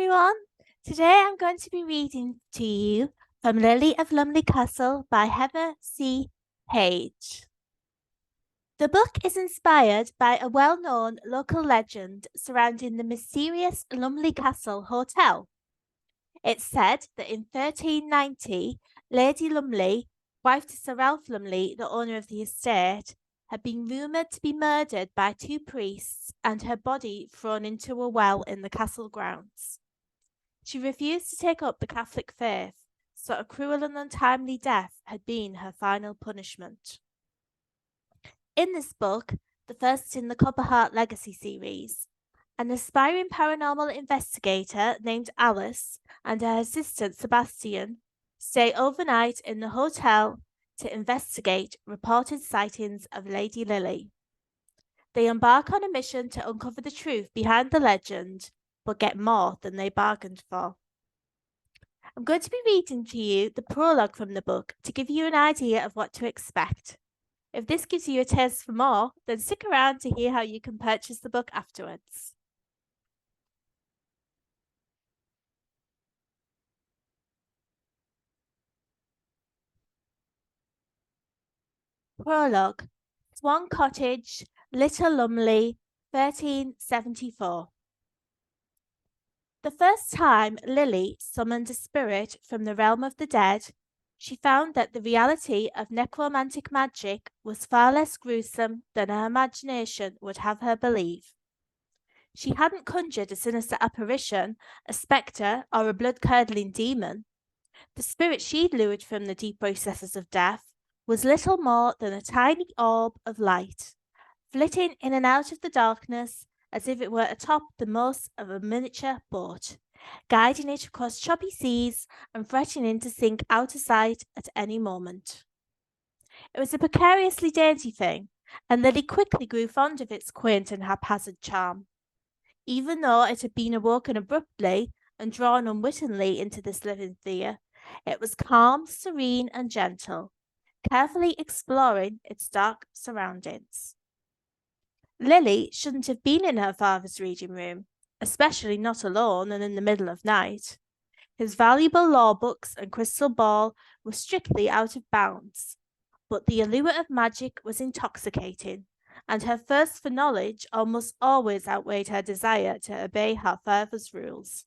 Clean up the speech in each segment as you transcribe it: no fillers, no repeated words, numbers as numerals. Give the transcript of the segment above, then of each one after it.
everyone. Today I'm going to be reading to you from Lily of Lumley Castle by Heather C. Page. The book is inspired by a well-known local legend surrounding the mysterious Lumley Castle Hotel. It's said that in 1390, Lady Lumley, wife to Sir Ralph Lumley, the owner of the estate, had been rumoured to be murdered by two priests and her body thrown into a well in the castle grounds. She refused to take up the Catholic faith, so a cruel and untimely death had been her final punishment. In this book, the first in the Copperheart Legacy series, an aspiring paranormal investigator named Alice and her assistant Sebastian stay overnight in the hotel to investigate reported sightings of Lady Lily. They embark on a mission to uncover the truth behind the legend, but get more than they bargained for. I'm going to be reading to you the prologue from the book to give you an idea of what to expect. If this gives you a taste for more, then stick around to hear how you can purchase the book afterwards. Prologue. Swan Cottage, Little Lumley, 1374. The first time Lily summoned a spirit from the realm of the dead, she found that the reality of necromantic magic was far less gruesome than her imagination would have her believe. She hadn't conjured a sinister apparition, a spectre, or a blood-curdling demon. The spirit she'd lured from the deep recesses of death was little more than a tiny orb of light, flitting in and out of the darkness as if it were atop the most of a miniature boat, guiding it across choppy seas and threatening to sink out of sight at any moment. It was a precariously dainty thing, and Lily quickly grew fond of its quaint and haphazard charm. Even though it had been awoken abruptly and drawn unwittingly into this living sphere, it was calm, serene, and gentle, carefully exploring its dark surroundings. Lily shouldn't have been in her father's reading room, especially not alone and in the middle of night. His valuable law books and crystal ball were strictly out of bounds, but the allure of magic was intoxicating, and her thirst for knowledge almost always outweighed her desire to obey her father's rules.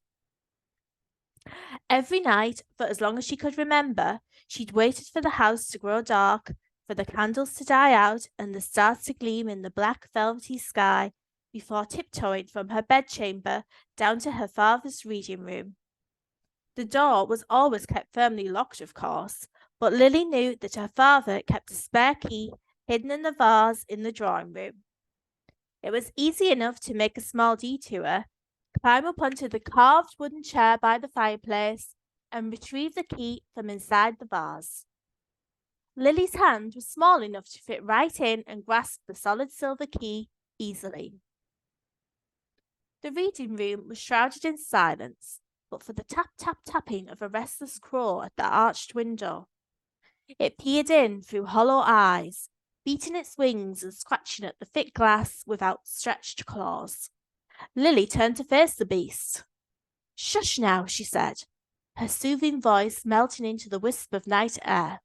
Every night, for as long as she could remember, she'd waited for the house to grow dark, for the candles to die out and the stars to gleam in the black velvety sky before tiptoeing from her bedchamber down to her father's reading room. The door was always kept firmly locked, of course, but Lily knew that her father kept a spare key hidden in the vase in the drawing room. It was easy enough to make a small detour, climb up onto the carved wooden chair by the fireplace, and retrieve the key from inside the vase. Lily's hand was small enough to fit right in and grasp the solid silver key easily. The reading room was shrouded in silence, but for the tap-tap-tapping of a restless crow at the arched window. It peered in through hollow eyes, beating its wings and scratching at the thick glass with outstretched claws. Lily turned to face the beast. "Shush now," she said, her soothing voice melting into the wisp of night air.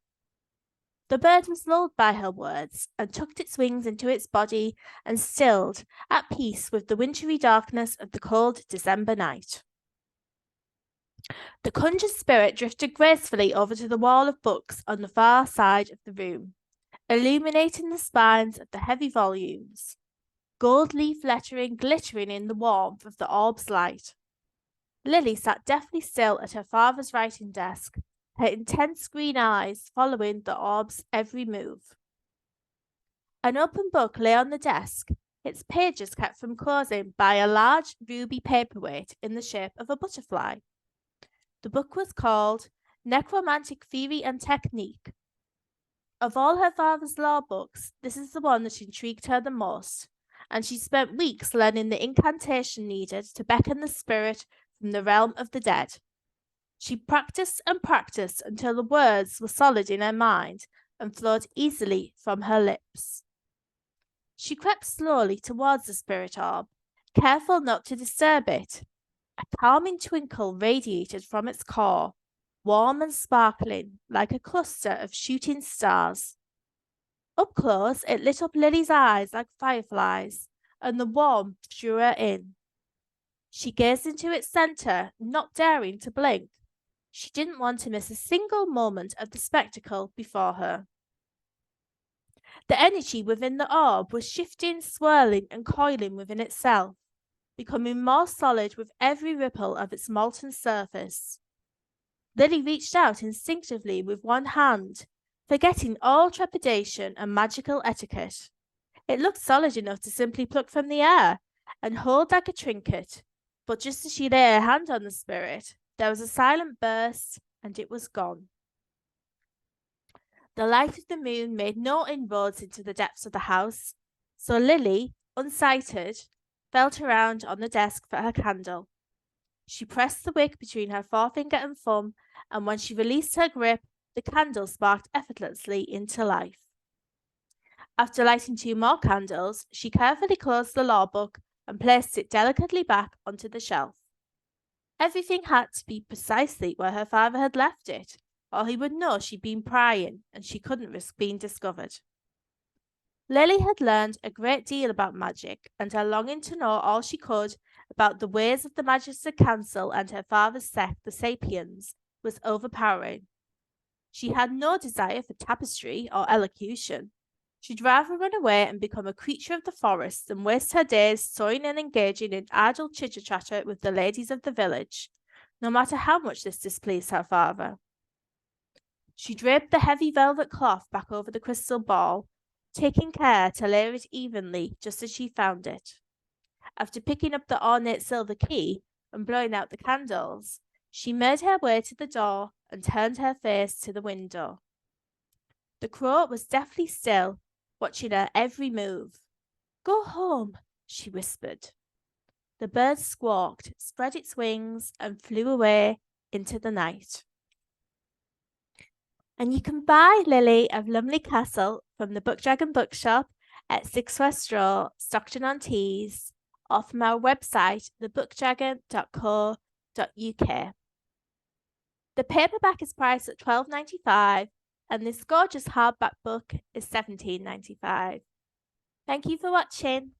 The bird was lulled by her words and tucked its wings into its body and stilled, at peace with the wintry darkness of the cold December night. The conjured spirit drifted gracefully over to the wall of books on the far side of the room, illuminating the spines of the heavy volumes, gold leaf lettering glittering in the warmth of the orb's light. Lily sat deathly still at her father's writing desk, her intense green eyes following the orb's every move. An open book lay on the desk, its pages kept from closing by a large ruby paperweight in the shape of a butterfly. The book was called Necromantic Theory and Technique. Of all her father's law books, this is the one that intrigued her the most, and she spent weeks learning the incantation needed to beckon the spirit from the realm of the dead. She practiced and practiced until the words were solid in her mind and flowed easily from her lips. She crept slowly towards the spirit orb, careful not to disturb it, A calming twinkle radiated from its core, warm and sparkling, like a cluster of shooting stars. Up close, it lit up Lily's eyes like fireflies, and the warmth drew her in. She gazed into its centre, not daring to blink. She didn't want to miss a single moment of the spectacle before her. The energy within the orb was shifting, swirling, and coiling within itself, becoming more solid with every ripple of its molten surface. Lily reached out instinctively with one hand, forgetting all trepidation and magical etiquette. It looked solid enough to simply pluck from the air and hold like a trinket, but just as she lay her hand on the spirit, there was a silent burst, and it was gone. The light of the moon made no inroads into the depths of the house, so Lily, unsighted, felt around on the desk for her candle. She pressed the wick between her forefinger and thumb, and when she released her grip, the candle sparked effortlessly into life. After lighting 2 more candles, she carefully closed the law book and placed it delicately back onto the shelf. Everything had to be precisely where her father had left it, or he would know she'd been prying, and she couldn't risk being discovered. Lily had learned a great deal about magic, and her longing to know all she could about the ways of the Magister Council and her father's sect, the Sapiens, was overpowering. She had no desire for tapestry or elocution. She'd rather run away and become a creature of the forest than waste her days sewing and engaging in idle chitter-chatter with the ladies of the village, no matter how much this displeased her father. She draped the heavy velvet cloth back over the crystal ball, taking care to layer it evenly just as she found it. After picking up the ornate silver key and blowing out the candles, she made her way to the door and turned her face to the window. The crow was deathly still, watching her every move. "Go home," she whispered. The bird squawked, spread its wings, and flew away into the night. And you can buy Lily of Lumley Castle from the Book Dragon Bookshop at 6 West Row, Stockton-on-Tees, or from our website, thebookdragon.co.uk. The paperback is priced at $12.95, and this gorgeous hardback book is $17.95. Thank you for watching.